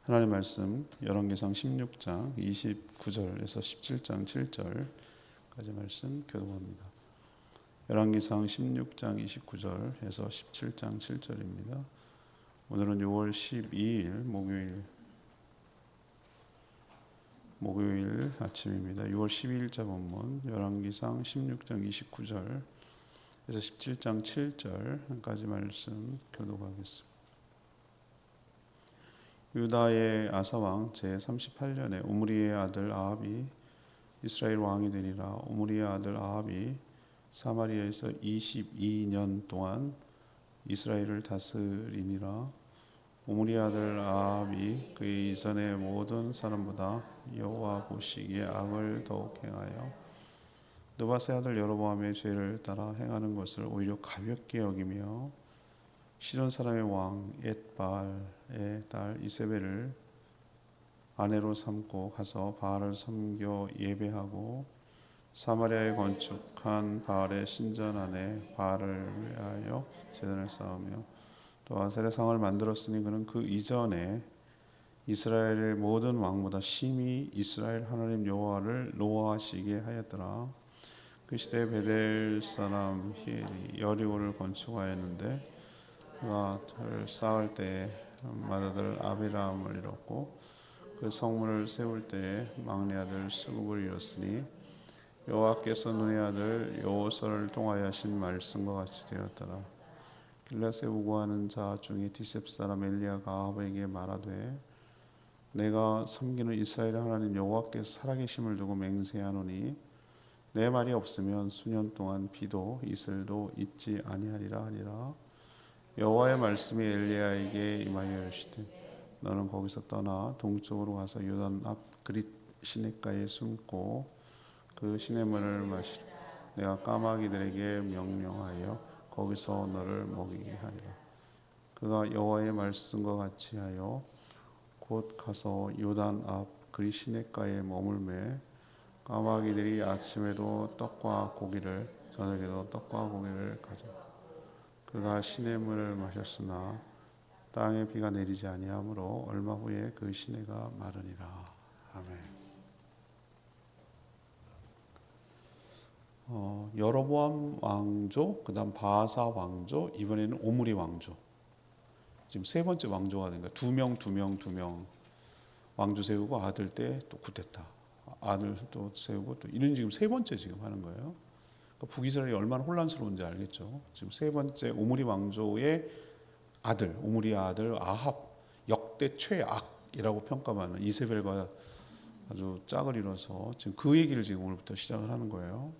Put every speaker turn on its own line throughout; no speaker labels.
하나님 말씀 열왕기상 16장 29절에서 17장 7절까지 말씀 교독합니다. 열왕기상 16장 29절에서 17장 7절입니다. 오늘은 6월 12일 목요일 아침입니다. 6월 12일자 본문 열왕기상 16장 29절에서 17장 7절까지 말씀 교독하겠습니다. 유다의 아사왕 제38년에 오므리의 아들 아합이 이스라엘 왕이 되니라. 오므리의 아들 아합이 사마리아에서 22년 동안 이스라엘을 다스리니라. 오므리의 아들 아합이 그의 이전의 모든 사람보다 여호와 보시기에 악을 더욱 행하여 느바세 아들 여로보암의 죄를 따라 행하는 것을 오히려 가볍게 여기며 시돈 사람의 왕 엣바알의 딸 이세벨을 아내로 삼고 가서 바알을 섬겨 예배하고 사마리아에 건축한 바알의 신전 안에 바알을 위하여 제단을 쌓으며 또 아세라 상을 만들었으니 그는 그 이전에 이스라엘의 모든 왕보다 심히 이스라엘 하나님 여호와를 노하시게 하였더라. 그 시대에 베델 사람 히엘이 여리고를 건축하였는데 그가 터를 쌓을 때에 맏아들 아비람을 잃었고 그 성문을 세울 때에 막내 아들 수굽을 잃었으니 여호와께서 눈의 아들 여호수아를 통하여 하신 말씀과 같이 되었더라. 길라세 우고하는 자 중에 디셉 사람 엘리야가 아합에게 말하되 내가 섬기는 이스라엘 하나님 여호와께서 살아계심을 두고 맹세하노니 내 말이 없으면 수년 동안 비도 이슬도 있지 아니하리라 하니라. 여호와의 말씀이 엘리야에게 임하여 이르시되 너는 거기서 떠나 동쪽으로 가서 요단 앞 그릿 시냇가에 숨고 그 시냇물을 마시라. 내가 까마귀들에게 명령하여 거기서 너를 먹이게 하리라. 그가 여호와의 말씀과 같이 하여 곧 가서 요단 앞 그릿 시냇가에 머물매 까마귀들이 아침에도 떡과 고기를 저녁에도 떡과 고기를 가져 그가 시냇물을 마셨으나 땅에 비가 내리지 아니하므로 얼마 후에 그 시내가 마르니라. 아멘. 여로보암 왕조, 그다음 바아사 왕조, 이번에는 오므리 왕조. 지금 세 번째 왕조가 된 거예요. 두 명 왕조 세우고 아들 때 또 쿠데타, 아들 또 세우고 또 이런 지금 세 번째 지금 하는 거예요. 북이스라엘이 얼마나 혼란스러운지 알겠죠. 지금 세 번째 오므리 왕조의 아들, 오므리의 아들 아합, 역대 최악이라고 평가받는 이세벨과 아주 짝을 이뤄서 지금 그 얘기를 지금 오늘부터 시작을 하는 거예요.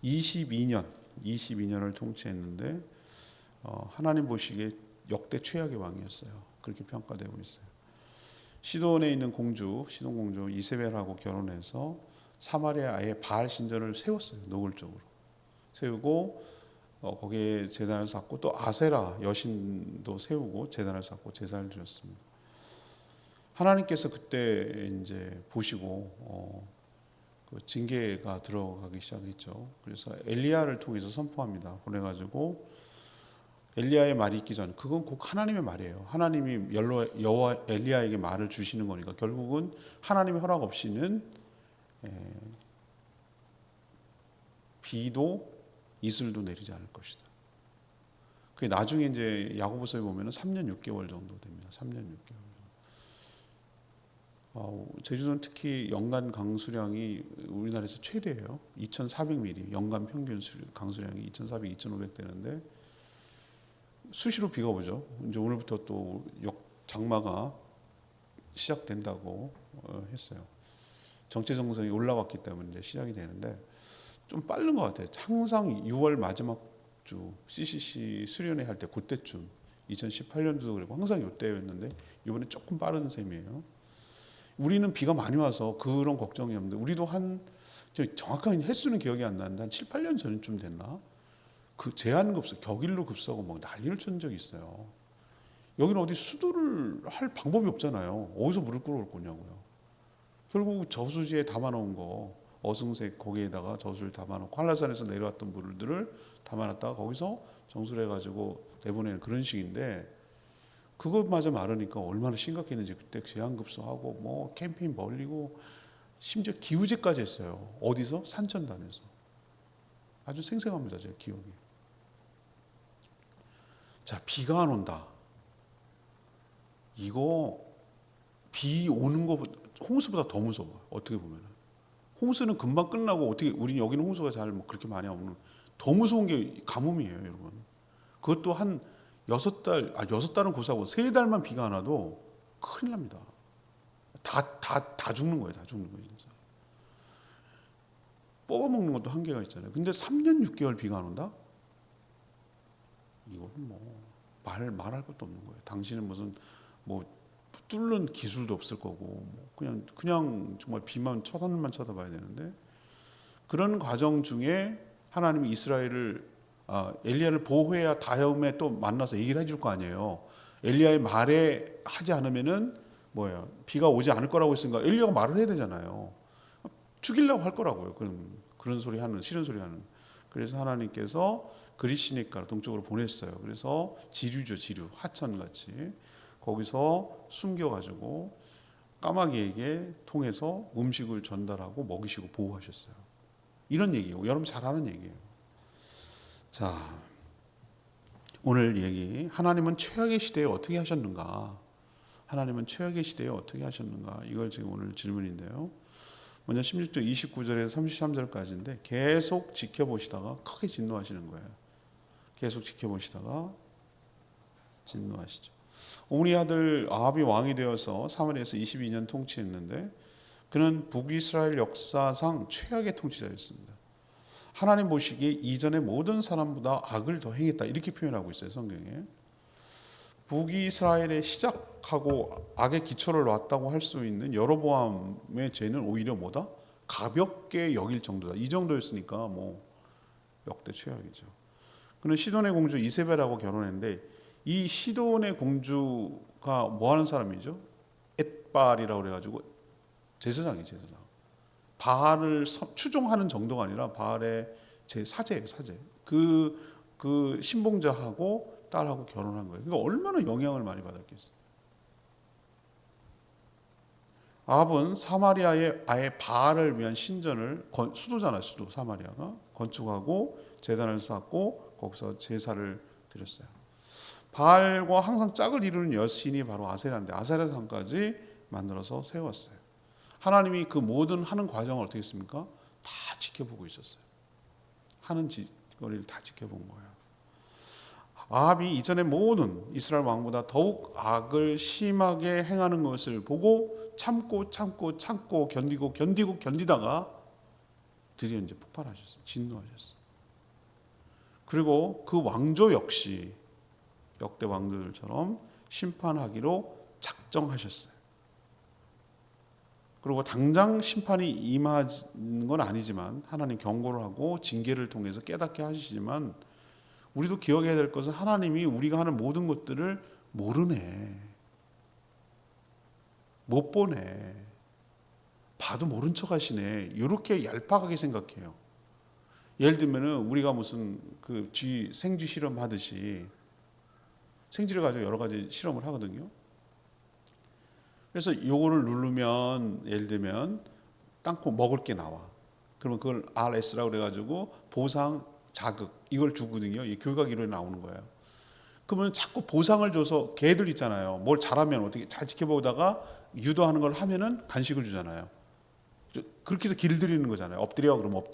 22년을 통치했는데 하나님 보시기에 역대 최악의 왕이었어요. 그렇게 평가되고 있어요. 시돈에 있는 시돈 공주 이세벨하고 결혼해서 사마리아에 바알 신전을 세웠어요. 노골적으로 세우고 거기에 제단을 쌓고 또 아세라 여신도 세우고 제단을 쌓고 제사를 드렸습니다. 하나님께서 그때 이제 보시고 그 징계가 들어가기 시작했죠. 그래서 엘리야를 통해서 선포합니다. 보내가지고 엘리야의 말이 있기 전 그건 꼭 하나님의 말이에요. 하나님이 여호와 엘리야에게 말을 주시는 거니까 결국은 하나님의 허락 없이는 비도 이슬도 내리지 않을 것이다. 그게 나중에 이제 야고보서에 보면은 3년 6개월 정도 됩니다. 3년 6개월. 제주도는 특히 연간 강수량이 우리나라에서 최대예요. 2,400mm 연간 평균 강수량이 2,400, 2,500 되는데 수시로 비가 오죠. 이제 오늘부터 또 장마가 시작된다고 했어요. 정체 정성이 올라왔기 때문에 이제 시작이 되는데 좀 빠른 것 같아요. 항상 6월 마지막 주 CCC 수련회 할 때 그때쯤 2018년도도 그랬고 항상 이때였는데 이번에 조금 빠른 셈이에요. 우리는 비가 많이 와서 그런 걱정이 없는데 우리도 정확한 횟수는 기억이 안 나는데 한 7, 8년 전쯤 됐나? 그 제한급수, 격일로 급수하고 막 난리를 친 적이 있어요. 여기는 어디 수도를 할 방법이 없잖아요. 어디서 물을 끌어올 거냐고요. 결국 저수지에 담아놓은 거 어승색 거기에다가 저수를 담아놓고 한라산에서 내려왔던 물들을 담아놨다가 거기서 정수를 해가지고 내보내는 그런 식인데 그것마저 마르니까 얼마나 심각했는지 그때 제한급소하고 뭐 캠페인 벌리고 심지어 기우제까지 했어요. 어디서? 산천단에서. 아주 생생합니다. 제 기억이. 자, 비가 안 온다. 이거 비 오는 것보다 홍수보다 더 무서워요. 어떻게 보면 홍수는 금방 끝나고 어떻게 우리 여기는 홍수가 잘 뭐 그렇게 많이 없는 더 무서운 게 가뭄이에요, 여러분. 그것도 한 6달, 6달은 고사고 3달만 비가 안 와도 큰일 납니다. 다 죽는 거예요, 다 죽는 거예요, 진짜. 뽑아먹는 것도 한계가 있잖아요. 근데 3년 6개월 비가 안 온다? 이거는 뭐 말할 것도 없는 거예요. 당신은 무슨 뭐 뚫는 기술도 없을 거고 그냥 정말 비만 하늘만 쳐다봐야 되는데 그런 과정 중에 하나님이 이스라엘을 엘리야를 보호해야 다음에 또 만나서 얘기를 해줄 거 아니에요. 엘리야의 말에 하지 않으면은 뭐예요? 비가 오지 않을 거라고 했으니까 엘리야가 말을 해야 되잖아요. 죽이려고 할 거라고요. 그런 소리 하는 싫은 소리 하는. 그래서 하나님께서 그리시니까 동쪽으로 보냈어요. 그래서 지류죠, 지류, 하천 같이 거기서 숨겨가지고 까마귀에게 통해서 음식을 전달하고 먹이시고 보호하셨어요. 이런 얘기예요. 여러분 잘 아는 얘기예요. 자, 오늘 얘기 하나님은 최악의 시대에 어떻게 하셨는가? 하나님은 최악의 시대에 어떻게 하셨는가? 이걸 지금 오늘 질문인데요. 먼저 16절 29절에서 33절까지인데 계속 지켜보시다가 크게 진노하시는 거예요. 계속 지켜보시다가 진노하시죠. 오므리 아들 아합이 왕이 되어서 사마리아에서 22년 통치했는데 그는 북이스라엘 역사상 최악의 통치자였습니다. 하나님 보시기에 이전의 모든 사람보다 악을 더 행했다 이렇게 표현하고 있어요, 성경에. 북이스라엘의 시작하고 악의 기초를 놨다고 할 수 있는 여로보암의 죄는 오히려 뭐다? 가볍게 여길 정도다. 이 정도였으니까 뭐 역대 최악이죠. 그는 시돈의 공주 이세벨하고 결혼했는데 이 시돈의 공주가 뭐 하는 사람이죠? 엣발이라고 그래가지고 제사장이에요, 제사장. 바알을 추종하는 정도가 아니라 바알의 제 사제예요, 사제. 그 신봉자하고 딸하고 결혼한 거예요. 그러니까 얼마나 영향을 많이 받았겠어요. 아합은 사마리아에 아예 바알을 위한 신전을 수도잖아요, 수도 사마리아가 건축하고 제단을 쌓고 거기서 제사를 드렸어요. 바알과 항상 짝을 이루는 여신이 바로 아세라인데 아세라상까지 만들어서 세웠어요. 하나님이 그 모든 하는 과정을 어떻게 했습니까? 다 지켜보고 있었어요. 하는 짓거리를 다 지켜본 거예요. 아합이 이전의 모든 이스라엘 왕보다 더욱 악을 심하게 행하는 것을 보고 참고 견디다가 드디어 이제 폭발하셨어요. 진노하셨어요. 그리고 그 왕조 역시 역대 왕들처럼 심판하기로 작정하셨어요. 그리고 당장 심판이 임하는 건 아니지만 하나님 경고를 하고 징계를 통해서 깨닫게 하시지만 우리도 기억해야 될 것은 하나님이 우리가 하는 모든 것들을 모르네, 못 보네, 봐도 모른 척 하시네 이렇게 얄팍하게 생각해요. 예를 들면은 우리가 무슨 그 생쥐 실험 하듯이 생쥐를 가지고 여러 가지 실험을 하거든요. 그래서 요거를 누르면 예를 들면 땅콩 먹을 게 나와. 그러면 그걸 RS라고 그래가지고 보상 자극 이걸 주거든요. 이 교육학 이론에 나오는 거예요. 그러면 자꾸 보상을 줘서 개들 있잖아요. 뭘 잘하면 어떻게 잘 지켜보다가 유도하는 걸 하면은 간식을 주잖아요. 그렇게 해서 길들이는 거잖아요. 엎드려 그러면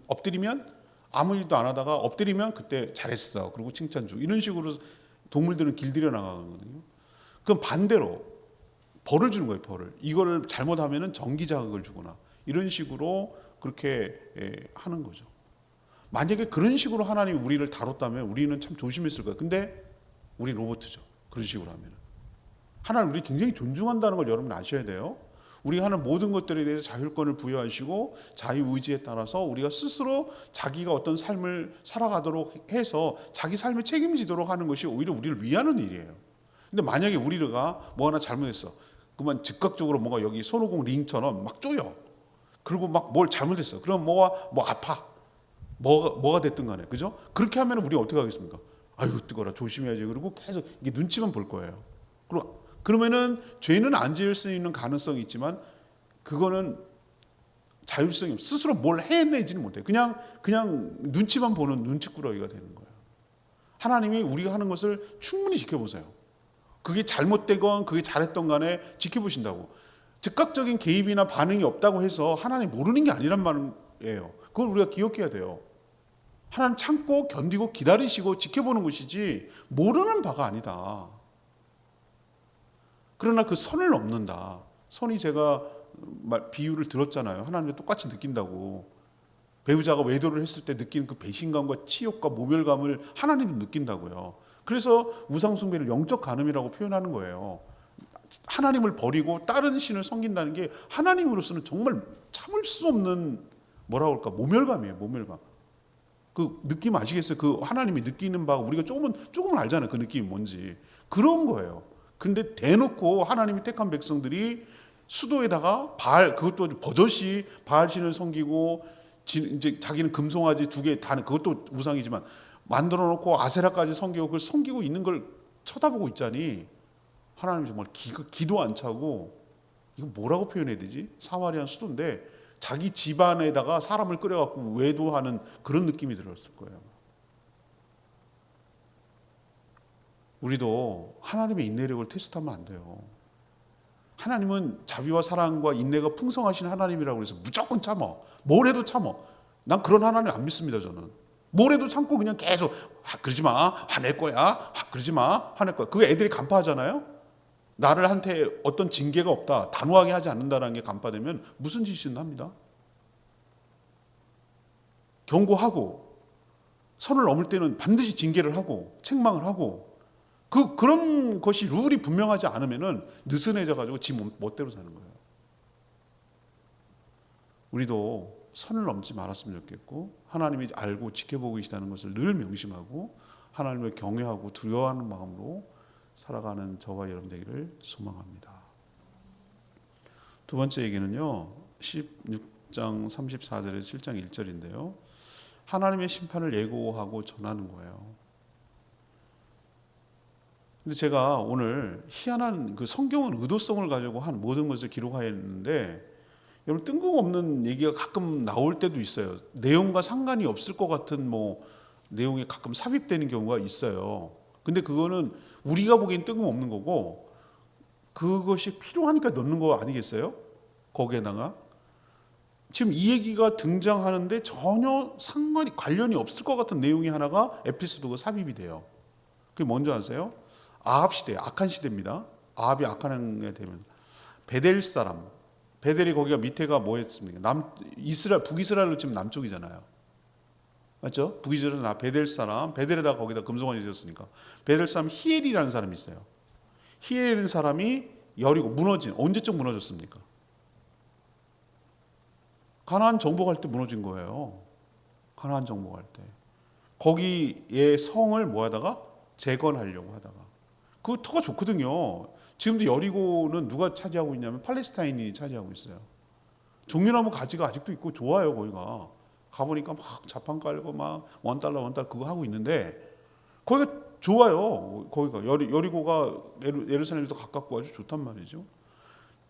엎드리면 아무 일도 안 하다가 엎드리면 그때 잘했어. 그리고 칭찬 줘. 이런 식으로 동물들은 길들여 나가거든요. 그럼 반대로 벌을 주는 거예요. 벌을. 이거를 잘못하면은 전기 자극을 주거나 이런 식으로 그렇게 하는 거죠. 만약에 그런 식으로 하나님이 우리를 다뤘다면 우리는 참 조심했을 거예요. 근데 우리 로봇이죠. 그런 식으로 하면 하나님 우리 굉장히 존중한다는 걸 여러분 아셔야 돼요. 우리가 하는 모든 것들에 대해서 자율권을 부여하시고 자유의지에 따라서 우리가 스스로 자기가 어떤 삶을 살아가도록 해서 자기 삶을 책임지도록 하는 것이 오히려 우리를 위하는 일이에요. 근데 만약에 우리가 뭐 하나 잘못했어. 그러면 즉각적으로 뭔가 여기 손오공 링처럼 막 쪼여. 그리고 막 뭘 잘못했어. 그럼 뭐 아파. 뭐가 됐든 간에. 그죠? 그렇게 하면 우리가 어떻게 하겠습니까? 아유, 뜨거라. 조심해야지. 그리고 계속 이게 눈치만 볼 거예요. 그러면은 죄는 안 지을 수 있는 가능성이 있지만 그거는 자율성이 없어요. 스스로 뭘 해내지는 못해요. 그냥 눈치만 보는 눈치꾸러기가 되는 거예요. 하나님이 우리가 하는 것을 충분히 지켜보세요. 그게 잘못되건 그게 잘했던 간에 지켜보신다고. 즉각적인 개입이나 반응이 없다고 해서 하나님 모르는 게 아니란 말이에요. 그걸 우리가 기억해야 돼요. 하나님 참고 견디고 기다리시고 지켜보는 것이지 모르는 바가 아니다. 그러나 그 선을 넘는다. 선이 제가 비유를 들었잖아요. 하나님과 똑같이 느낀다고. 배우자가 외도를 했을 때 느끼는 그 배신감과 치욕과 모멸감을 하나님도 느낀다고요. 그래서 우상숭배를 영적 간음이라고 표현하는 거예요. 하나님을 버리고 다른 신을 섬긴다는 게 하나님으로서는 정말 참을 수 없는 뭐라고 할까 모멸감이에요. 모멸감. 그 느낌 아시겠어요? 그 하나님이 느끼는 바가 우리가 조금은 알잖아요. 그 느낌이 뭔지. 그런 거예요. 근데 대놓고 하나님이 택한 백성들이 수도에다가 그것도 버젓이 바알신을 섬기고 이제 자기는 금송아지 2개 다 그것도 우상이지만 만들어 놓고 아세라까지 섬기고 그걸 섬기고 있는 걸 쳐다보고 있자니 하나님 정말 기도 안 차고 이거 뭐라고 표현해야 되지? 사마리아 수도인데 자기 집안에다가 사람을 끌어갖고 외도하는 그런 느낌이 들었을 거예요. 우리도 하나님의 인내력을 테스트하면 안 돼요. 하나님은 자비와 사랑과 인내가 풍성하신 하나님이라고 해서 무조건 참아. 뭘 해도 참아. 난 그런 하나님 안 믿습니다. 저는. 뭘 해도 참고 그냥 계속 그러지 마. 화낼 거야. 그러지 마. 화낼 거야. 그게 애들이 간파하잖아요. 나를 한테 어떤 징계가 없다. 단호하게 하지 않는다는 게 간파되면 무슨 짓이든 합니다. 경고하고 선을 넘을 때는 반드시 징계를 하고 책망을 하고 그런 것이 룰이 분명하지 않으면은 느슨해져 가지고 지 멋대로 사는 거예요. 우리도 선을 넘지 말았으면 좋겠고 하나님이 알고 지켜보고 계시다는 것을 늘 명심하고 하나님을 경외하고 두려워하는 마음으로 살아가는 저와 여러분 되기를 소망합니다. 두 번째 얘기는요. 16장 34절에서 7장 1절인데요. 하나님의 심판을 예고하고 전하는 거예요. 근데 제가 오늘 희한한 그 성경은 의도성을 가지고 한 모든 것을 기록하였는데 여러분 뜬금없는 얘기가 가끔 나올 때도 있어요. 내용과 상관이 없을 것 같은 내용이 가끔 삽입되는 경우가 있어요. 근데 그거는 우리가 보기엔 뜬금없는 거고 그것이 필요하니까 넣는 거 아니겠어요? 거기에다가 지금 이 얘기가 등장하는데 전혀 관련이 없을 것 같은 내용이 하나가 에피소드가 삽입이 돼요. 그게 뭔지 아세요? 아합 시대, 악한 시대입니다. 아합이 악한 게 되면 베델 사람, 베델이 거기가 밑에가 뭐였습니까? 북이스라엘로 지금 남쪽이잖아요. 맞죠? 북이스라엘 베델 사람, 베델에다가 거기다 금송아지 지었으니까 베델 사람 히엘이라는 사람이 있어요. 히엘이라는 사람이 여리고 언제쯤 무너졌습니까? 가나안 정복할 때 무너진 거예요. 가나안 정복할 때 거기에 성을 뭐하다가 재건하려고 하다가 그 터가 좋거든요. 지금도 여리고는 누가 차지하고 있냐면 팔레스타인이 차지하고 있어요. 종려나무 가지가 아직도 있고 좋아요. 거기가 가보니까 막 자판 깔고 막 $1 그거 하고 있는데 거기가 좋아요. 거기가 여리고가 예루살렘에서 가깝고 아주 좋단 말이죠.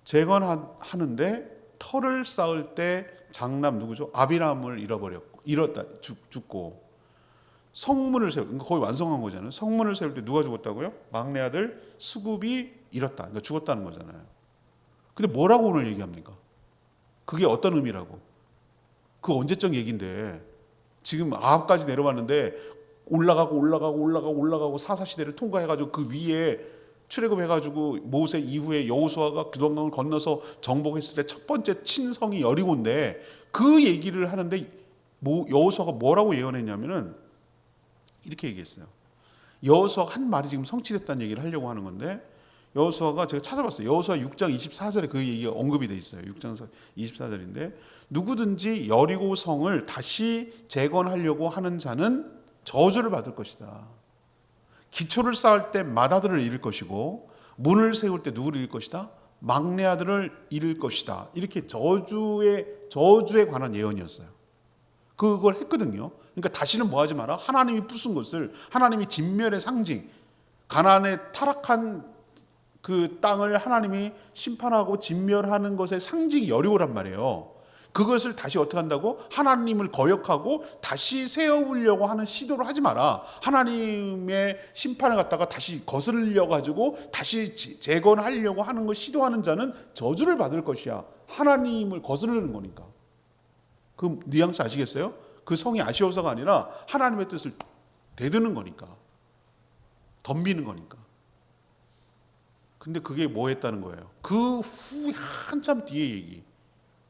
재건하는데 터를 쌓을 때 장남 누구죠? 아비람을 죽고 성문을 거의 완성한 거잖아요. 성문을 세울 때 누가 죽었다고요? 막내 아들 수굽이 잃었다. 그러니까 죽었다는 거잖아요. 근데 뭐라고 오늘 얘기합니까? 그게 어떤 의미라고? 그 언제적 얘기인데 지금 아합까지 내려왔는데 올라가고 사사시대를 통과해가지고 그 위에 출애굽해가지고 모세 이후에 여호수아가 그동강을 건너서 정복했을 때 첫 번째 친성이 여리고인데 그 얘기를 하는데 여호수아가 뭐라고 예언했냐면은 이렇게 얘기했어요. 여호수아가 한 말이 지금 성취됐다는 얘기를 하려고 하는 건데 여호수아가 제가 찾아봤어요. 여호수아 6장 24절에 그 얘기가 언급이 돼 있어요. 6장 24절인데 누구든지 여리고 성을 다시 재건하려고 하는 자는 저주를 받을 것이다. 기초를 쌓을 때 맏아들을 잃을 것이고 문을 세울 때 누구를 잃을 것이다? 막내 아들을 잃을 것이다. 이렇게 저주에 관한 예언이었어요. 그걸 했거든요. 그러니까 다시는 뭐하지 마라. 하나님이 부순 것을 하나님이 진멸의 상징, 가나안의 타락한 그 땅을 하나님이 심판하고 진멸하는 것의 상징이 여리고란 말이에요. 그것을 다시 어떻게 한다고? 하나님을 거역하고 다시 세우려고 하는 시도를 하지 마라. 하나님의 심판을 갖다가 다시 거스르려 가지고 다시 재건하려고 하는 걸 시도하는 자는 저주를 받을 것이야. 하나님을 거스르는 거니까. 그 뉘앙스 아시겠어요? 그 성이 아쉬워서가 아니라 하나님의 뜻을 대드는 거니까. 덤비는 거니까. 근데 그게 뭐 했다는 거예요? 그 후 한참 뒤에 얘기.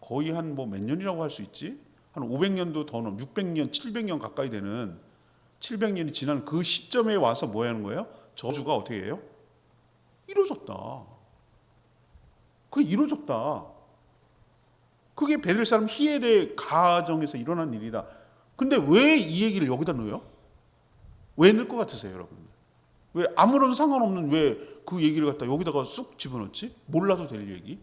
거의 한 뭐 몇 년이라고 할 수 있지? 한 500년도 더 넘, 600년, 700년 가까이 되는 700년이 지난 그 시점에 와서 뭐 하는 거예요? 저주가 어떻게 해요? 이루어졌다. 그게 이루어졌다. 그게 베들 사람 히엘의 가정에서 일어난 일이다. 근데 왜 이 얘기를 여기다 넣어요? 왜 넣을 것 같으세요, 여러분? 왜 아무런 상관없는 왜 그 얘기를 갖다 여기다가 쑥 집어넣지? 몰라도 될 얘기?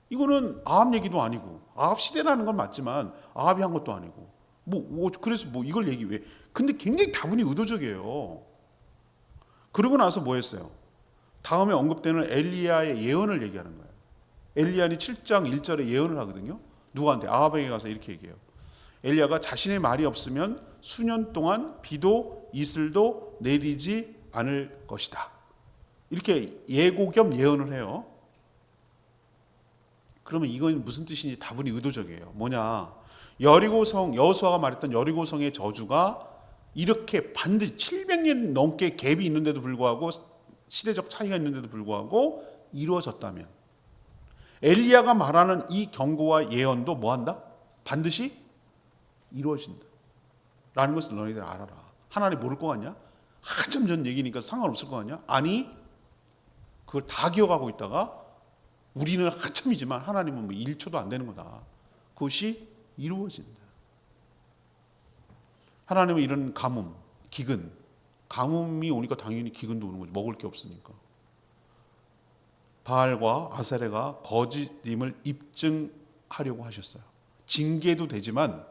이거는 아합 얘기도 아니고 아합 시대라는 건 맞지만 아합이 한 것도 아니고 그래서 이걸 얘기 왜? 근데 굉장히 다분히 의도적이에요. 그러고 나서 뭐 했어요? 다음에 언급되는 엘리야의 예언을 얘기하는 거예요. 엘리야는 7장 1절에 예언을 하거든요. 누구한테? 아합에게 가서 이렇게 얘기해요. 엘리야가 자신의 말이 없으면 수년 동안 비도 이슬도 내리지 않을 것이다. 이렇게 예고 겸 예언을 해요. 그러면 이건 무슨 뜻인지 다분히 의도적이에요. 뭐냐? 여리고성, 여호수아가 말했던 여리고성의 저주가 이렇게 반드시 700년 넘게 갭이 있는데도 불구하고 시대적 차이가 있는데도 불구하고 이루어졌다면 엘리야가 말하는 이 경고와 예언도 뭐한다? 반드시 이루어진다 라는 것을 너희들 알아라. 하나님 모를 것 같냐? 한참 전 얘기니까 상관없을 것 같냐? 아니, 그걸 다 기억하고 있다가 우리는 한참이지만 하나님은 1초도 안 되는 거다. 그것이 이루어진다. 하나님은 이런 가뭄, 기근, 가뭄이 오니까 당연히 기근도 오는 거죠. 먹을 게 없으니까. 바알과 아세레가 거짓임을 입증하려고 하셨어요. 징계도 되지만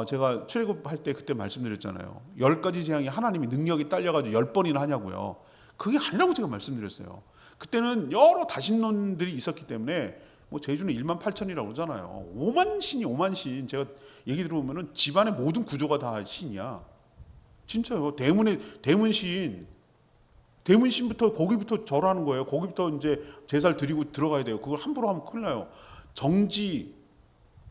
제가 출애굽할 때 그때 말씀드렸잖아요. 10가지 재앙이 하나님이 능력이 딸려가지고 10번이나 하냐고요. 그게 아니라고 제가 말씀드렸어요. 그때는 여러 다신론들이 있었기 때문에 제주는 1만 8천이라고 그러잖아요. 5만 신이 5만 신. 제가 얘기 들어보면은 집안의 모든 구조가 다 신이야. 진짜요. 대문신부터 거기부터 절하는 거예요. 거기부터 이제 제사를 드리고 들어가야 돼요. 그걸 함부로 하면 큰일 나요.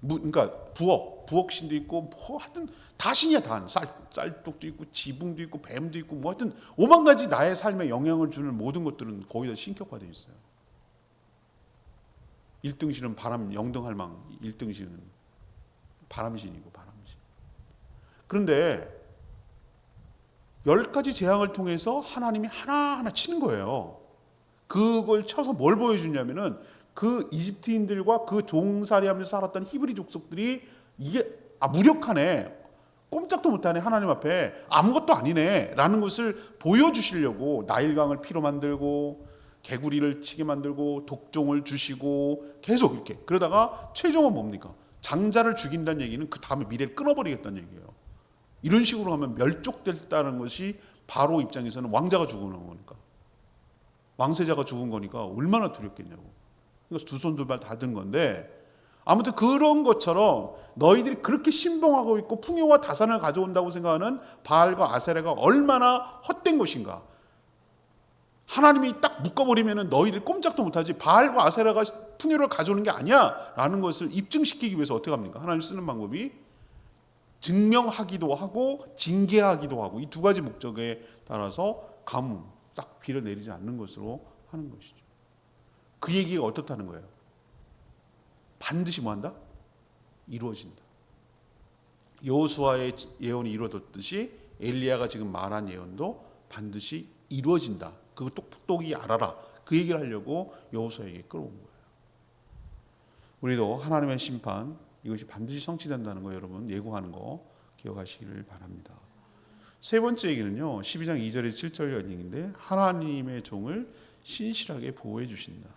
그러니까 부엌신도 있고 하여튼 다 신이야. 다 쌀떡도 있고 지붕도 있고 뱀도 있고 하여튼 5만 가지 나의 삶에 영향을 주는 모든 것들은 거의 다 신격화되어 있어요. 1등신은 바람, 영등할망 1등신은 바람신이고 바람신. 그런데 10가지 재앙을 통해서 하나님이 하나하나 치는 거예요. 그걸 쳐서 뭘 보여주냐면은 그 이집트인들과 그 종살이하면서 살았던 히브리 족속들이 이게 무력하네, 꼼짝도 못하네, 하나님 앞에 아무것도 아니네 라는 것을 보여주시려고 나일강을 피로 만들고 개구리를 치게 만들고 독종을 주시고 계속 이렇게 그러다가 최종은 뭡니까? 장자를 죽인다는 얘기는 그 다음에 미래를 끊어버리겠다는 얘기예요. 이런 식으로 하면 멸족됐다는 것이 바로 입장에서는 왕자가 죽은 거니까, 왕세자가 죽은 거니까 얼마나 두렵겠냐고. 그래서 두 손 두 발 다 든 건데, 아무튼 그런 것처럼 너희들이 그렇게 신봉하고 있고 풍요와 다산을 가져온다고 생각하는 바알과 아세라가 얼마나 헛된 것인가. 하나님이 딱 묶어버리면 너희들 꼼짝도 못하지. 바알과 아세라가 풍요를 가져오는 게 아니야 라는 것을 입증시키기 위해서 어떻게 합니까? 하나님 쓰는 방법이 증명하기도 하고 징계하기도 하고, 이 두 가지 목적에 따라서 가뭄, 딱 비를 내리지 않는 것으로 하는 것이죠. 그 얘기가 어떻다는 거예요? 반드시 뭐한다? 이루어진다. 여호수아의 예언이 이루어졌듯이 엘리야가 지금 말한 예언도 반드시 이루어진다. 그거 똑똑히 알아라. 그 얘기를 하려고 여호수아에게 끌어온 거예요. 우리도 하나님의 심판, 이것이 반드시 성취된다는 거 여러분 예고하는 거 기억하시기를 바랍니다. 세 번째 얘기는요, 12장 2절에 7절 얘기인데, 하나님의 종을 신실하게 보호해 주신다.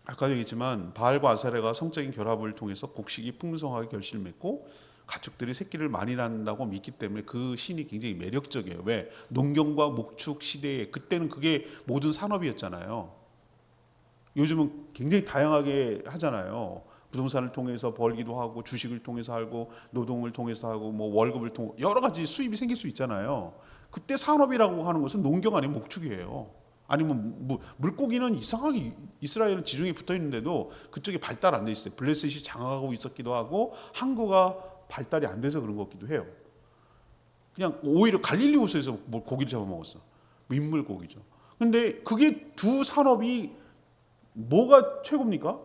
아까도 얘기했지만 바알과 아세라가 성적인 결합을 통해서 곡식이 풍성하게 결실을 맺고 가축들이 새끼를 많이 낳는다고 믿기 때문에 그 신이 굉장히 매력적이에요. 왜? 농경과 목축 시대에 그때는 그게 모든 산업이었잖아요. 요즘은 굉장히 다양하게 하잖아요. 부동산을 통해서 벌기도 하고 주식을 통해서 하고 노동을 통해서 하고 뭐 월급을 통해 여러 가지 수입이 생길 수 있잖아요. 그때 산업이라고 하는 것은 농경 아니면 목축이에요. 아니면 물고기는 이상하게 이스라엘은 지중해 붙어 있는데도 그쪽이 발달 안 돼 있어요. 블레셋이 장악하고 있었기도 하고 항구가 발달이 안 돼서 그런 것 같기도 해요. 그냥 오히려 갈릴리 호수에서 뭐 고기를 잡아먹었어. 민물고기죠. 근데 그게 두 산업이 뭐가 최고입니까?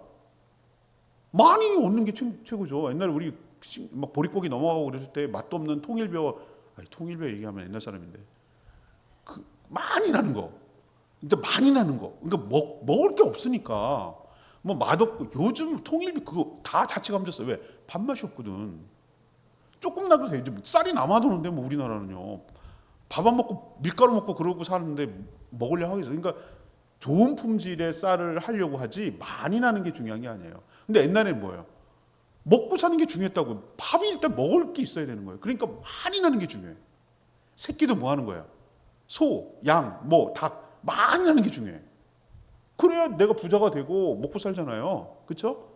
많이 얻는 게 최고죠. 옛날에 우리 막 보릿고기 넘어가고 그랬을 때 맛도 없는 통일벼, 아니, 통일벼 얘기하면 옛날 사람인데 그 많이 나는 거, 근데 많이 나는 거. 그러니까 먹을 게 없으니까 뭐 맛없고 요즘 통일벼 그거 다 자체 감졌어요. 왜? 밥맛이 없거든. 조금 나도 돼. 쌀이 남아도는데 뭐 우리나라는요. 밥 안 먹고 밀가루 먹고 그러고 사는데 먹으려 하겠어. 그러니까 좋은 품질의 쌀을 하려고 하지 많이 나는 게 중요한 게 아니에요. 근데 옛날에는 뭐예요? 먹고 사는 게 중요했다고. 밥이 일단 먹을 게 있어야 되는 거예요. 그러니까 많이 나는 게 중요해. 새끼도 뭐 하는 거야? 소, 양, 뭐 닭 많이 나는 게 중요해. 그래야 내가 부자가 되고 먹고 살잖아요. 그렇죠?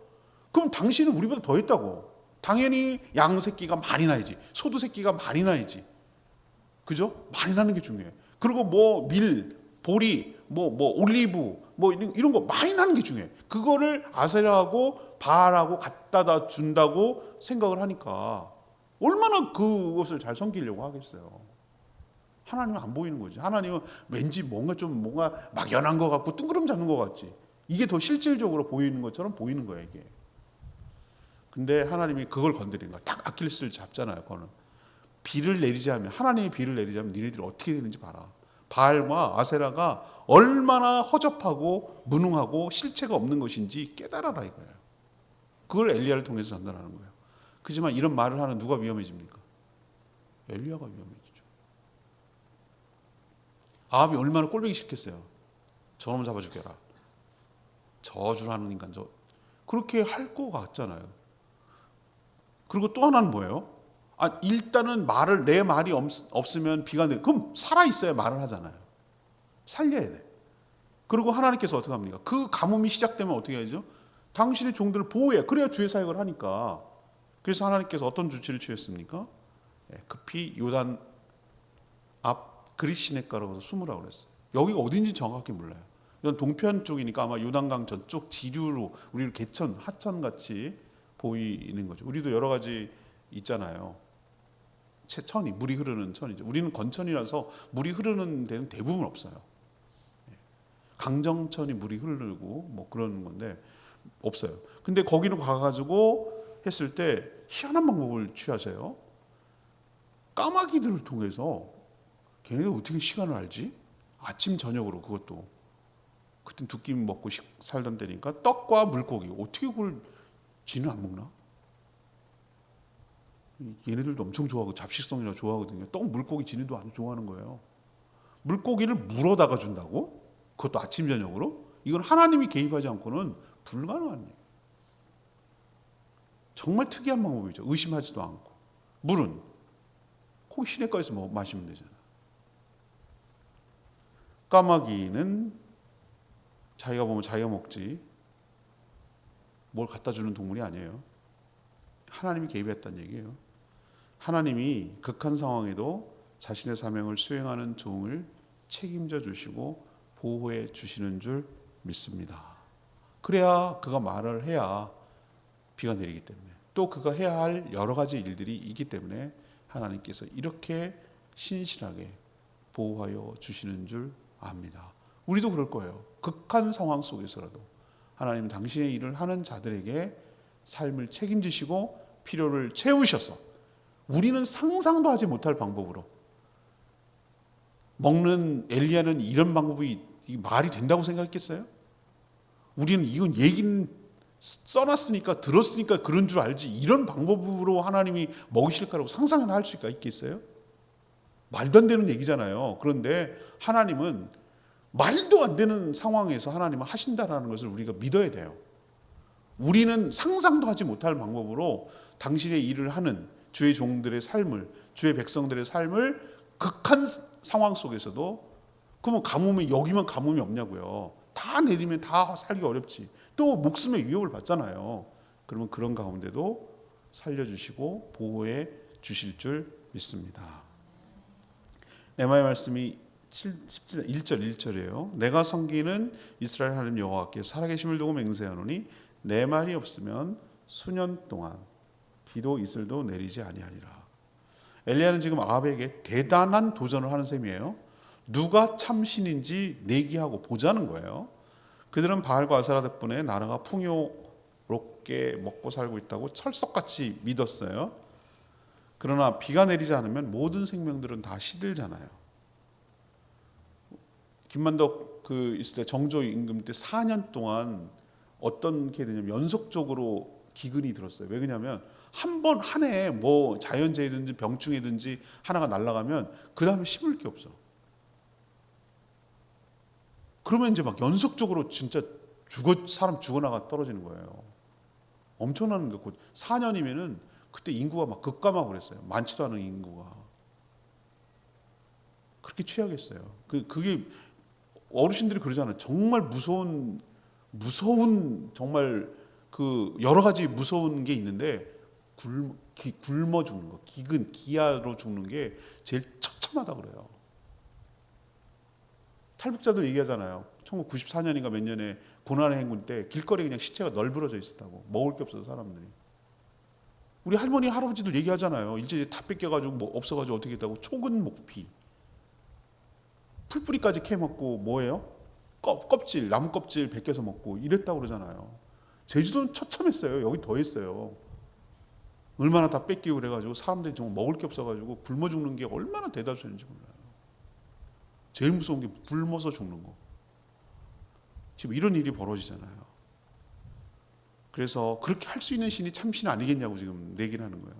그럼 당신은 우리보다 더 했다고. 당연히 양 새끼가 많이 나야지. 소도 새끼가 많이 나야지. 그죠? 많이 나는 게 중요해. 그리고 뭐 밀, 보리, 뭐 올리브, 뭐 이런 거 많이 나는 게 중요해. 그거를 아세라하고 바알하고 갖다다 준다고 생각을 하니까 얼마나 그것을 잘 섬기려고 하겠어요. 하나님은 안 보이는 거지. 하나님은 왠지 뭔가 막연한 것 같고 뜬구름 잡는 것 같지. 이게 더 실질적으로 보이는 것처럼 보이는 거야 이게. 근데 하나님이 그걸 건드리는 거야. 딱 아킬레스를 잡잖아요. 그거는 비를 내리지 않으면, 하나님이 비를 내리지 않으면 니네들이 어떻게 되는지 봐라. 바알과 아세라가 얼마나 허접하고 무능하고 실체가 없는 것인지 깨달아라 이거예요. 그걸 엘리야를 통해서 전달하는 거예요. 그렇지만 이런 말을 하는 누가 위험해집니까? 엘리야가 위험해지죠. 아합이 얼마나 꼴보기 싫겠어요. 저놈 잡아 죽여라. 저주라는 인간 그렇게 할 것 같잖아요. 그리고 또 하나는 뭐예요? 일단은 내 말이 없으면 비가 내려. 그럼 살아있어야 말을 하잖아요. 살려야 돼. 그리고 하나님께서 어떻게 합니까? 그 가뭄이 시작되면 어떻게 해야죠? 당신의 종들을 보호해. 그래야 주의 사역을 하니까. 그래서 하나님께서 어떤 조치를 취했습니까? 급히 요단 앞 그리시네가라고 해서 숨으라고 그랬어요. 여기가 어딘지 정확히 몰라요. 이건 동편 쪽이니까 아마 요단강 저쪽 지류로 우리 개천, 하천 같이 보이는 거죠. 우리도 여러 가지 있잖아요. 천이, 물이 흐르는 천이죠. 우리는 건천이라서 물이 흐르는 데는 대부분 없어요. 강정천이 물이 흐르고 뭐 그런 건데 없어요. 근데 거기로 가가지고 했을 때 희한한 방법을 취하세요. 까마귀들을 통해서 걔네들 어떻게 시간을 알지? 아침 저녁으로 그것도 그때 두 끼 먹고 살던 때니까 떡과 물고기 어떻게 그걸 지는 안 먹나? 얘네들도 엄청 좋아하고 잡식성이라 좋아하거든요. 떡 물고기 지네도 아주 좋아하는 거예요. 물고기를 물어다가 준다고? 그것도 아침 저녁으로? 이건 하나님이 개입하지 않고는 불가능한 일이에요. 정말 특이한 방법이죠. 의심하지도 않고. 물은 거기 시냇가에서 마시면 되잖아. 까마귀는 자기가 보면 자기가 먹지 뭘 갖다 주는 동물이 아니에요. 하나님이 개입했다는 얘기예요. 하나님이 극한 상황에도 자신의 사명을 수행하는 종을 책임져 주시고 보호해 주시는 줄 믿습니다. 그래야 그가 말을 해야 비가 내리기 때문에, 또 그가 해야 할 여러 가지 일들이 있기 때문에 하나님께서 이렇게 신실하게 보호하여 주시는 줄 압니다. 우리도 그럴 거예요. 극한 상황 속에서라도 하나님은 당신의 일을 하는 자들에게 삶을 책임지시고 필요를 채우셔서 우리는 상상도 하지 못할 방법으로 먹는 엘리야는 이런 방법이 말이 된다고 생각했겠어요? 우리는 이건 얘기는 써놨으니까 들었으니까 그런 줄 알지 이런 방법으로 하나님이 먹이실 거라고 상상을 할 수가 있겠어요? 말도 안 되는 얘기잖아요. 그런데 하나님은 말도 안 되는 상황에서 하나님은 하신다라는 것을 우리가 믿어야 돼요. 우리는 상상도 하지 못할 방법으로 당신의 일을 하는 주의 종들의 삶을, 주의 백성들의 삶을 극한 상황 속에서도, 그러면 가뭄이, 여기만 가뭄이 없냐고요. 다 내리면 다 살기 어렵지. 또 목숨의 위협을 받잖아요. 그러면 그런 가운데도 살려주시고 보호해 주실 줄 믿습니다. 레마의 말씀이 1절이에요. 내가 섬기는 이스라엘 하나님 여호와께 살아계심을 두고 맹세하노니 내 말이 없으면 수년 동안 비도 이슬도 내리지 아니하리라. 엘리야는 지금 아합에게 대단한 도전을 하는 셈이에요. 누가 참신인지 내기하고 보자는 거예요. 그들은 바알과 아세라 덕분에 나라가 풍요롭게 먹고 살고 있다고 철석같이 믿었어요. 그러나 비가 내리지 않으면 모든 생명들은 다 시들잖아요. 김만덕 있을 때 정조 임금 때 4년 동안 어떤 게 되냐면 연속적으로 기근이 들었어요. 왜 그러냐면 한 해에 뭐 자연재해든지 병충해든지 하나가 날아가면 그 다음에 심을 게 없어. 그러면 이제 막 연속적으로 진짜 사람 죽어나가 떨어지는 거예요. 엄청난 거. 4년이면은 그때 인구가 막 급감하고 그랬어요. 많지도 않은 인구가. 그렇게 취약했어요. 그게 어르신들이 그러잖아요. 정말 무서운 정말 여러 가지 무서운 게 있는데 굶어 죽는 거, 기아로 죽는 게 제일 처참하다 그래요. 탈북자들 얘기하잖아요. 1994년인가 몇 년에 고난의 행군 때 길거리에 그냥 시체가 널브러져 있었다고. 먹을 게 없어서 사람들이. 우리 할머니 할아버지들 얘기하잖아요. 이제 다 뺏겨가지고 뭐 없어가지고 어떻게 했다고. 촉은 목피, 풀뿌리까지 캐 먹고 뭐예요? 껍질, 나무 껍질 벗겨서 먹고 이랬다고 그러잖아요. 제주도는 처참했어요. 여기 더 했어요. 얼마나 다 뺏기고 그래가지고 사람들이 정말 먹을 게 없어가지고 굶어 죽는 게 얼마나 대다수였는지 몰라요. 제일 무서운 게 굶어서 죽는 거. 지금 이런 일이 벌어지잖아요. 그래서 그렇게 할 수 있는 신이 참신 아니겠냐고 지금 내기를 하는 거예요.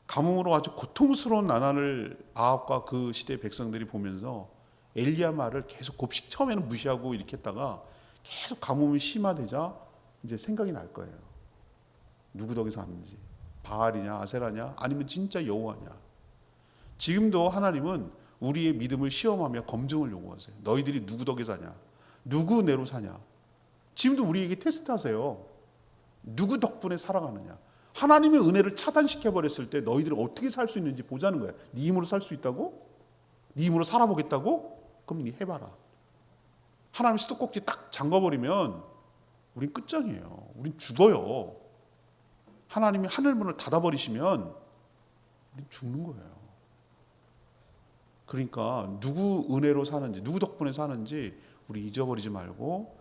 가뭄으로 아주 고통스러운 나날을 아합과 그 시대 백성들이 보면서 엘리야 말을 계속 처음에는 무시하고 이렇게 했다가 계속 가뭄이 심화되자 이제 생각이 날 거예요. 누구 덕에서 왔는지. 바알이냐 아세라냐 아니면 진짜 여호와냐. 지금도 하나님은 우리의 믿음을 시험하며 검증을 요구하세요. 너희들이 누구 덕에 사냐, 누구 은혜로 사냐. 지금도 우리에게 테스트하세요. 누구 덕분에 살아가느냐. 하나님의 은혜를 차단시켜버렸을 때 너희들이 어떻게 살 수 있는지 보자는 거야. 네 힘으로 살 수 있다고? 네 힘으로 살아보겠다고? 그럼 네 해봐라. 하나님 수도꼭지 딱 잠가버리면 우린 끝장이에요. 우린 죽어요. 하나님이 하늘문을 닫아버리시면 우린 죽는 거예요. 그러니까 누구 은혜로 사는지, 누구 덕분에 사는지 우리 잊어버리지 말고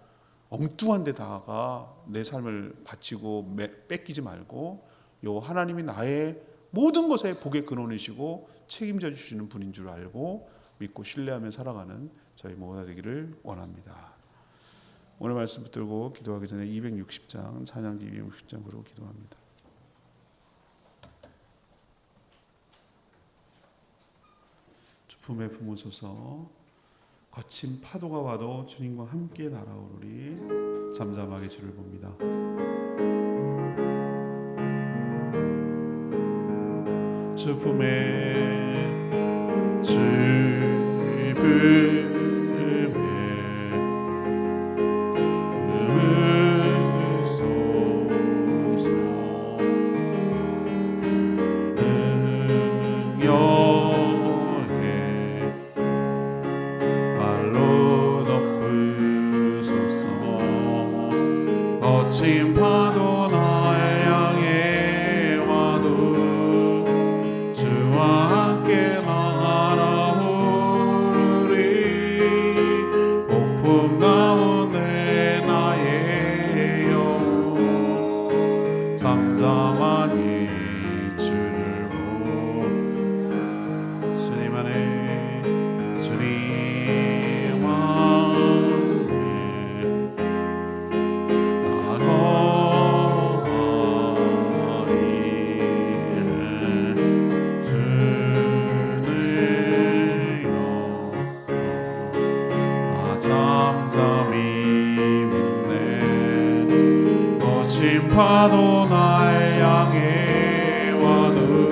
엉뚱한 데다가 내 삶을 바치고 뺏기지 말고 요 하나님이 나의 모든 것에 복의 근원이시고 책임져 주시는 분인 줄 알고 믿고 신뢰하며 살아가는 저희 모두가 되기를 원합니다. 오늘 말씀 붙들고 기도하기 전에 260장 찬양지 260장 부르고 기도합니다. 주품에 품으소서. 거친 파도가 와도 주님과 함께 날아오르리. 잠잠하게 주를 봅니다. 주품에 거친 파도 나를 향해 와도 주와 함께 날아오르리. 폭풍 가운데 나의 영혼 잠잠하니 주를 보고 주님 안에 주님 파도 날 향해 와도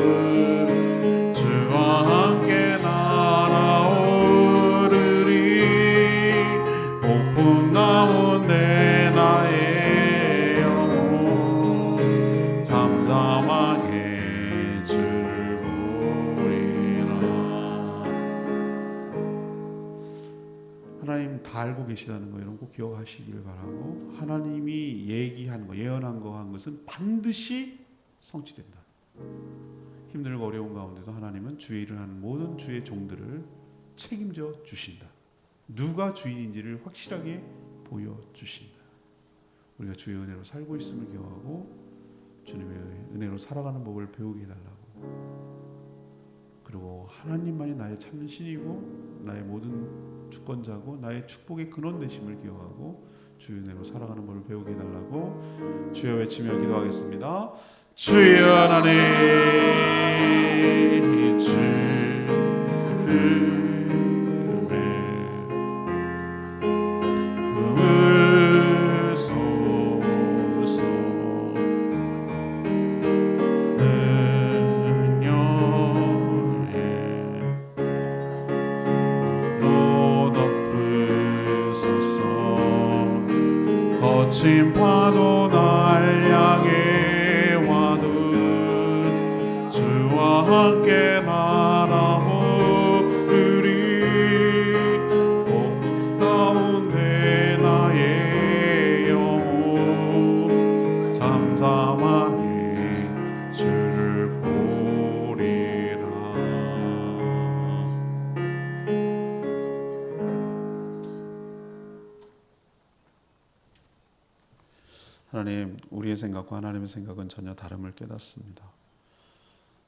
하나님은 다 알고 계시다는 거 여러분 꼭 기억하시길 바라고, 하나님이 얘기한 거, 예언한 거 한 것은 반드시 성취된다. 힘들고 어려운 가운데도 하나님은 주의 일을 하는 모든 주의 종들을 책임져 주신다. 누가 주인인지를 확실하게 보여주신다. 우리가 주의 은혜로 살고 있음을 기억하고 주님의 은혜로 살아가는 법을 배우게 해달라고, 그리고 하나님만이 나의 참 신이고 나의 모든 주권자고 나의 축복의 근원 되심을 기억하고 주의 은혜로 살아가는 법을 배우게 해달라고 주여 외치며 기도하겠습니다. 주여 하나님, 주의 거친 파도 날 향해 와도 주와 함께 바라보으리. 옥 가운데 나의 영혼 잠잠하게 주를 보리라. 하나님, 우리의 생각과 하나님의 생각은 전혀 다름을 깨닫습니다.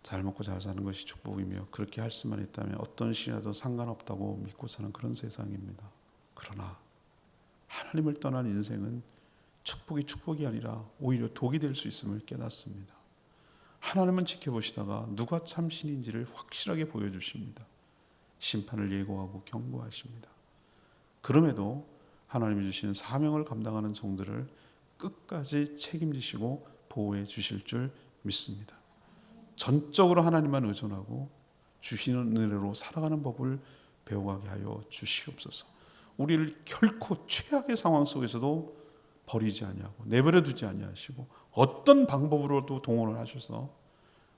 잘 먹고 잘 사는 것이 축복이며 그렇게 할 수만 있다면 어떤 시라도 상관없다고 믿고 사는 그런 세상입니다. 그러나 하나님을 떠난 인생은 축복이 아니라 오히려 독이 될 수 있음을 깨닫습니다. 하나님은 지켜보시다가 누가 참 신인지를 확실하게 보여주십니다. 심판을 예고하고 경고하십니다. 그럼에도 하나님이 주신 사명을 감당하는 종들을 끝까지 책임지시고 보호해 주실 줄 믿습니다. 전적으로 하나님만 의존하고 주시는 은혜로 살아가는 법을 배워가게 하여 주시옵소서. 우리를 결코 최악의 상황 속에서도 버리지 아니하고 내버려 두지 아니하시고 어떤 방법으로도 동원을 하셔서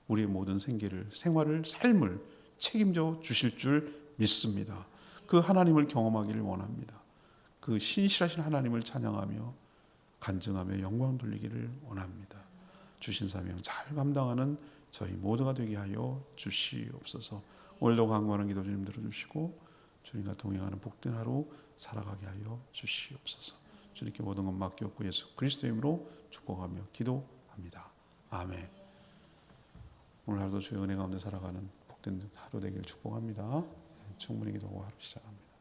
우리의 모든 생활을, 삶을 책임져 주실 줄 믿습니다. 그 하나님을 경험하기를 원합니다. 그 신실하신 하나님을 찬양하며 간증하며 영광 돌리기를 원합니다. 주신 사명 잘 감당하는 저희 모두가 되게 하여 주시옵소서. 오늘도 간구하는 기도 주님 들어주시고 주님과 동행하는 복된 하루 살아가게 하여 주시옵소서. 주님께 모든 것 맡겼고 예수 그리스도의 이름으로 축복하며 기도합니다. 아멘. 오늘 하루도 주의 은혜 가운데 살아가는 복된 하루 되길 축복합니다. 충분히 기도하고 하루 시작합니다.